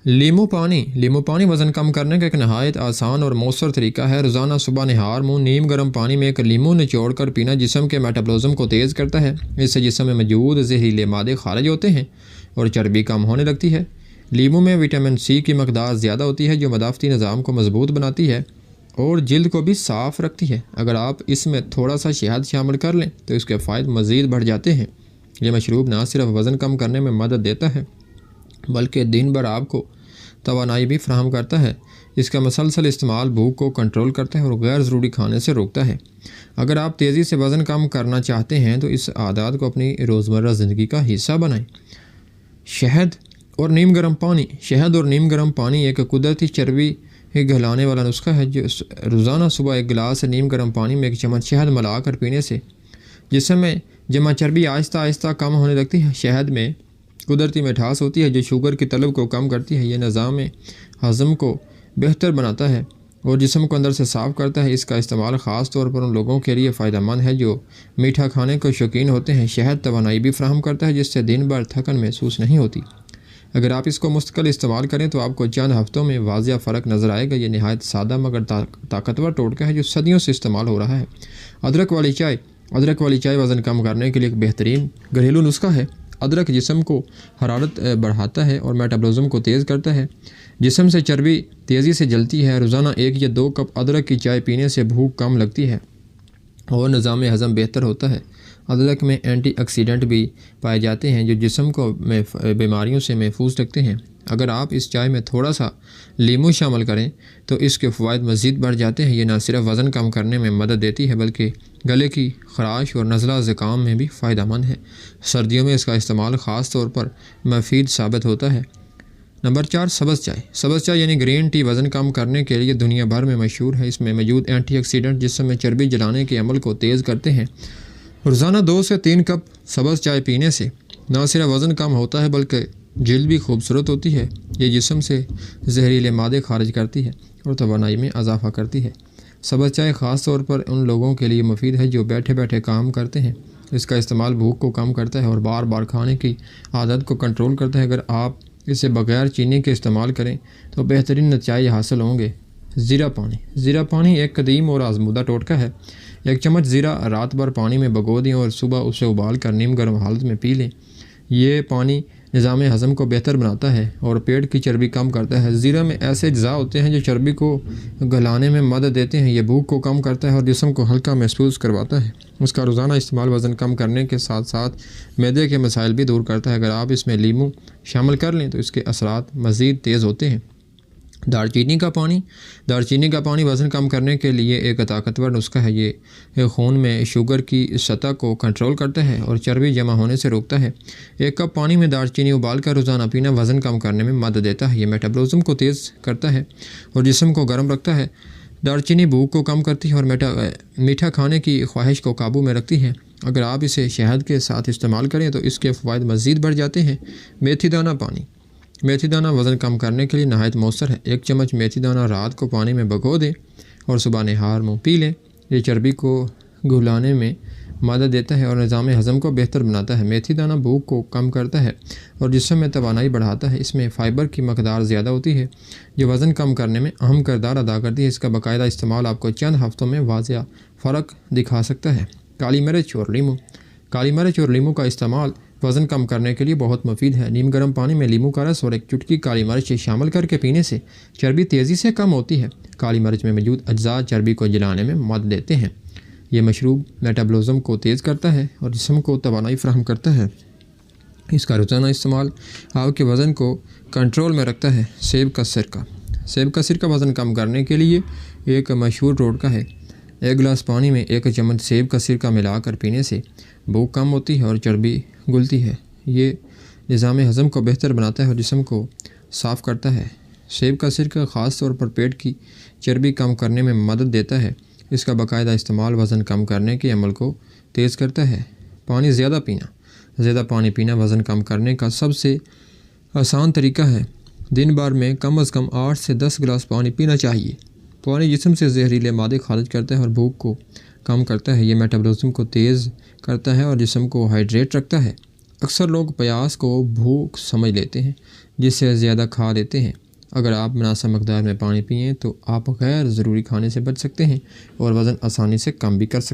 لیمو پانی وزن کم کرنے کا ایک نہایت آسان اور مؤثر طریقہ ہے۔ روزانہ صبح نہار منہ نیم گرم پانی میں ایک لیمو نچوڑ کر پینا جسم کے میٹابولزم کو تیز کرتا ہے۔ اس سے جسم میں موجود زہریلے مادے خارج ہوتے ہیں اور چربی کم ہونے لگتی ہے۔ لیمو میں وٹامن سی کی مقدار زیادہ ہوتی ہے جو مدافعتی نظام کو مضبوط بناتی ہے اور جلد کو بھی صاف رکھتی ہے۔ اگر آپ اس میں تھوڑا سا شہد شامل کر لیں تو اس کے فوائد مزید بڑھ جاتے ہیں۔ یہ مشروب نہ صرف وزن کم کرنے میں مدد دیتا ہے بلکہ دن بھر آپ کو توانائی بھی فراہم کرتا ہے۔ اس کا مسلسل استعمال بھوک کو کنٹرول کرتا ہے اور غیر ضروری کھانے سے روکتا ہے۔ اگر آپ تیزی سے وزن کم کرنا چاہتے ہیں تو اس عادات کو اپنی روزمرہ زندگی کا حصہ بنائیں۔ شہد اور نیم گرم پانی ایک قدرتی چربی گھلانے والا نسخہ ہے جو روزانہ صبح ایک گلاس نیم گرم پانی میں ایک چمچ شہد ملا کر پینے سے جسم میں جمع چربی آہستہ آہستہ کم ہونے لگتی ہے۔ شہد میں قدرتی مٹھاس ہوتی ہے جو شوگر کی طلب کو کم کرتی ہے۔ یہ نظام ہضم کو بہتر بناتا ہے اور جسم کو اندر سے صاف کرتا ہے۔ اس کا استعمال خاص طور پر ان لوگوں کے لیے فائدہ مند ہے جو میٹھا کھانے کو شوقین ہوتے ہیں۔ شہد توانائی بھی فراہم کرتا ہے جس سے دن بھر تھکن محسوس نہیں ہوتی۔ اگر آپ اس کو مستقل استعمال کریں تو آپ کو چند ہفتوں میں واضح فرق نظر آئے گا۔ یہ نہایت سادہ مگر طاقتور ٹوٹکا ہے جو صدیوں سے استعمال ہو رہا ہے۔ ادرک والی چائے وزن کم کرنے کے لیے ایک بہترین گھریلو نسخہ ہے۔ ادرک جسم کو حرارت بڑھاتا ہے اور میٹابولزم کو تیز کرتا ہے۔ جسم سے چربی تیزی سے جلتی ہے۔ روزانہ 1 یا 2 کپ ادرک کی چائے پینے سے بھوک کم لگتی ہے اور نظام ہضم بہتر ہوتا ہے۔ ادرک میں اینٹی آکسیڈنٹ بھی پائے جاتے ہیں جو جسم کو بیماریوں سے محفوظ رکھتے ہیں۔ اگر آپ اس چائے میں تھوڑا سا لیمو شامل کریں تو اس کے فوائد مزید بڑھ جاتے ہیں۔ یہ نہ صرف وزن کم کرنے میں مدد دیتی ہے بلکہ گلے کی خراش اور نزلہ زکام میں بھی فائدہ مند ہے۔ سردیوں میں اس کا استعمال خاص طور پر مفید ثابت ہوتا ہے۔ نمبر 4 سبز چائے یعنی گرین ٹی وزن کم کرنے کے لیے دنیا بھر میں مشہور ہے۔ اس میں موجود اینٹی آکسیڈنٹ جسم میں چربی جلانے کے عمل کو تیز کرتے ہیں۔ روزانہ 2 سے 3 کپ سبز چائے پینے سے نہ صرف وزن کم ہوتا ہے بلکہ جلد بھی خوبصورت ہوتی ہے۔ یہ جسم سے زہریلے مادے خارج کرتی ہے اور توانائی میں اضافہ کرتی ہے۔ سبز چائے خاص طور پر ان لوگوں کے لیے مفید ہے جو بیٹھے بیٹھے کام کرتے ہیں۔ اس کا استعمال بھوک کو کم کرتا ہے اور بار بار کھانے کی عادت کو کنٹرول کرتا ہے۔ اگر آپ اسے بغیر چینی کے استعمال کریں تو بہترین نتائج حاصل ہوں گے۔ زیرہ پانی ایک قدیم اور آزمودہ ٹوٹکا ہے۔ 1 چمچ زیرہ رات بھر پانی میں بھگو دیں اور صبح اسے ابال کر نیم گرم حالت میں پی لیں۔ یہ پانی نظام ہضم کو بہتر بناتا ہے اور پیٹ کی چربی کم کرتا ہے۔ زیرہ میں ایسے اجزاء ہوتے ہیں جو چربی کو گلانے میں مدد دیتے ہیں۔ یہ بھوک کو کم کرتا ہے اور جسم کو ہلکا محسوس کرواتا ہے۔ اس کا روزانہ استعمال وزن کم کرنے کے ساتھ ساتھ معدے کے مسائل بھی دور کرتا ہے۔ اگر آپ اس میں لیمو شامل کر لیں تو اس کے اثرات مزید تیز ہوتے ہیں۔ دارچینی کا پانی وزن کم کرنے کے لیے ایک طاقتور نسخہ ہے۔ یہ خون میں شوگر کی سطح کو کنٹرول کرتا ہے اور چربی جمع ہونے سے روکتا ہے۔ 1 کپ پانی میں دارچینی ابال کر روزانہ پینا وزن کم کرنے میں مدد دیتا ہے۔ یہ میٹابولزم کو تیز کرتا ہے اور جسم کو گرم رکھتا ہے۔ دارچینی بھوک کو کم کرتی ہے اور میٹھا کھانے کی خواہش کو قابو میں رکھتی ہے۔ اگر آپ اسے شہد کے ساتھ استعمال کریں تو اس کے فوائد مزید بڑھ جاتے ہیں۔ میتھی دانہ وزن کم کرنے کے لیے نہایت مؤثر ہے۔ 1 چمچ میتھی دانہ رات کو پانی میں بھگو دیں اور صبح نہار منہ پی لیں۔ یہ چربی کو گھلانے میں مدد دیتا ہے اور نظام ہضم کو بہتر بناتا ہے۔ میتھی دانہ بھوک کو کم کرتا ہے اور جسم میں توانائی بڑھاتا ہے۔ اس میں فائبر کی مقدار زیادہ ہوتی ہے جو وزن کم کرنے میں اہم کردار ادا کرتی ہے۔ اس کا باقاعدہ استعمال آپ کو چند ہفتوں میں واضح فرق دکھا سکتا ہے۔ کالی مرچ اور لیمو کا استعمال وزن کم کرنے کے لیے بہت مفید ہے۔ نیم گرم پانی میں لیمو کا رس اور 1 چٹکی کالی مرچ شامل کر کے پینے سے چربی تیزی سے کم ہوتی ہے۔ کالی مرچ میں موجود اجزاء چربی کو جلانے میں مدد دیتے ہیں۔ یہ مشروب میٹابولزم کو تیز کرتا ہے اور جسم کو توانائی فراہم کرتا ہے۔ اس کا روزانہ استعمال آپ کے وزن کو کنٹرول میں رکھتا ہے۔ سیب کا سرکہ وزن کم کرنے کے لیے ایک مشہور ٹوٹکا ہے۔ 1 گلاس پانی میں 1 چمچ سیب کا سرکہ ملا کر پینے سے بھوک کم ہوتی ہے اور چربی گلتی ہے۔ یہ نظام ہضم کو بہتر بناتا ہے اور جسم کو صاف کرتا ہے۔ سیب کا سرکہ خاص طور پر پیٹ کی چربی کم کرنے میں مدد دیتا ہے۔ اس کا باقاعدہ استعمال وزن کم کرنے کے عمل کو تیز کرتا ہے۔ زیادہ پانی پینا وزن کم کرنے کا سب سے آسان طریقہ ہے۔ دن بھر میں کم از کم 8 سے 10 گلاس پانی پینا چاہیے۔ پانی جسم سے زہریلے مادے خارج کرتا ہے اور بھوک کو کم کرتا ہے۔ یہ میٹابولزم کو تیز کرتا ہے اور جسم کو ہائیڈریٹ رکھتا ہے۔ اکثر لوگ پیاس کو بھوک سمجھ لیتے ہیں جس سے زیادہ کھا لیتے ہیں۔ اگر آپ مناسب مقدار میں پانی پئیں تو آپ غیر ضروری کھانے سے بچ سکتے ہیں اور وزن آسانی سے کم بھی کر سکتے ہیں۔